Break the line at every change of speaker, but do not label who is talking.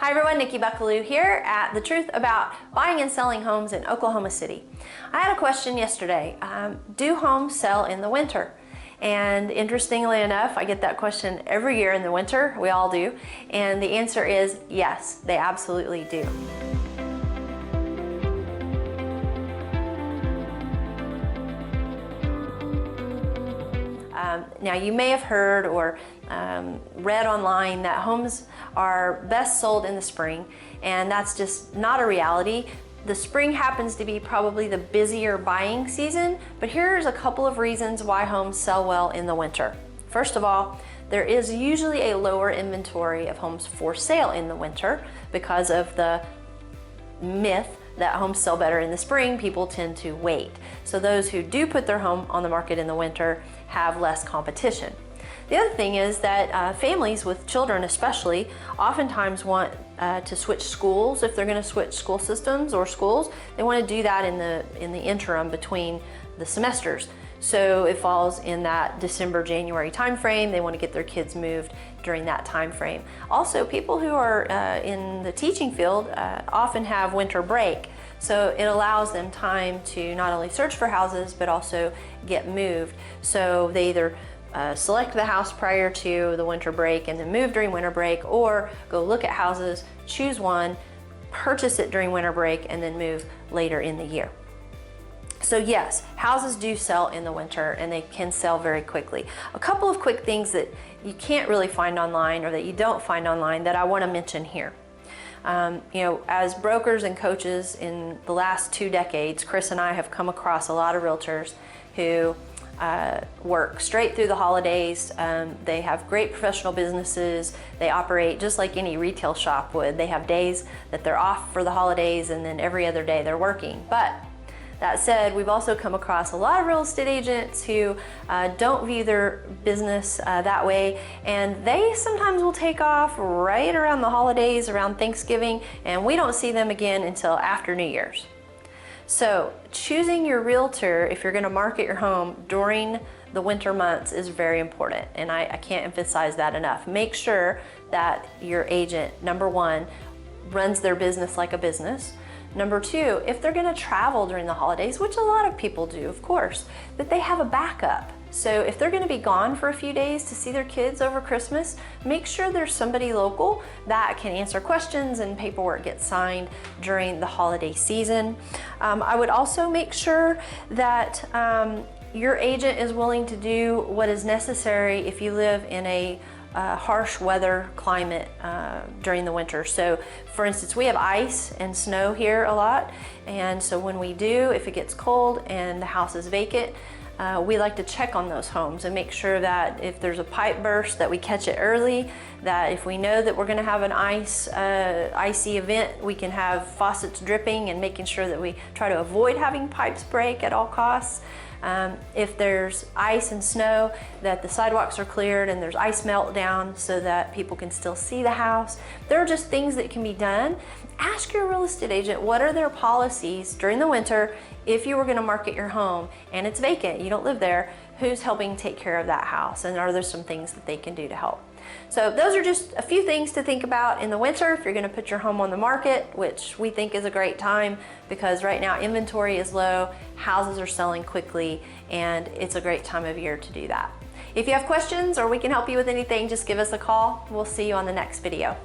Hi everyone, Nikki Buckelew here at The Truth About Buying and Selling Homes in Oklahoma City. I had a question yesterday. Do homes sell in the winter? And interestingly enough, I get that question every year in the winter. We all do. And the answer is yes, they absolutely do. Now you may have heard or read online that homes are best sold in the spring, and that's just not a reality. The spring happens to be probably the busier buying season, but here's a couple of reasons why homes sell well in the winter. First of all, there is usually a lower inventory of homes for sale in the winter because of the myth that homes sell better in the spring. People tend to wait. So those who do put their home on the market in the winter have less competition. The other thing is that families with children especially oftentimes want to switch schools. If they're going to switch school systems or schools, they want to do that in the interim between the semesters. So it falls in that December-January timeframe. They want to get their kids moved during that time frame. Also, people who are in the teaching field often have winter break. So it allows them time to not only search for houses, but also get moved. So they either select the house prior to the winter break and then move during winter break, or go look at houses, choose one, purchase it during winter break, and then move later in the year. So yes, houses do sell in the winter and they can sell very quickly. A couple of quick things that you can't really find online or that you don't find online that I want to mention here. As brokers and coaches in the last 2 decades, Chris and I have come across a lot of realtors who work straight through the holidays. They have great professional businesses. They operate just like any retail shop would. They have days that they're off for the holidays and then every other day they're working. But that said, we've also come across a lot of real estate agents who don't view their business that way, and they sometimes will take off right around the holidays, around Thanksgiving, and we don't see them again until after New Year's. So choosing your realtor if you're going to market your home during the winter months is very important, and I can't emphasize that enough. Make sure that your agent, number one, runs their business like a business. Number two, if they're going to travel during the holidays, which a lot of people do, of course, that they have a backup. So if they're going to be gone for a few days to see their kids over Christmas, make sure there's somebody local that can answer questions and paperwork gets signed during the holiday season. I would also make sure that your agent is willing to do what is necessary if you live in a harsh weather climate during the winter. So for instance, we have ice and snow here a lot, and so when we do, if it gets cold and the house is vacant, we like to check on those homes and make sure that if there's a pipe burst that we catch it early, that if we know that we're going to have an icy event, we can have faucets dripping and making sure that we try to avoid having pipes break at all costs. If there's ice and snow, that the sidewalks are cleared and there's ice melt down so that people can still see the house. There are just things that can be done. Ask your real estate agent, what are their policies during the winter if you were going to market your home and it's vacant, you don't live there, who's helping take care of that house, and are there some things that they can do to help? So those are just a few things to think about in the winter if you're going to put your home on the market, which we think is a great time because right now inventory is low, houses are selling quickly, and it's a great time of year to do that. If you have questions or we can help you with anything, just give us a call. We'll see you on the next video.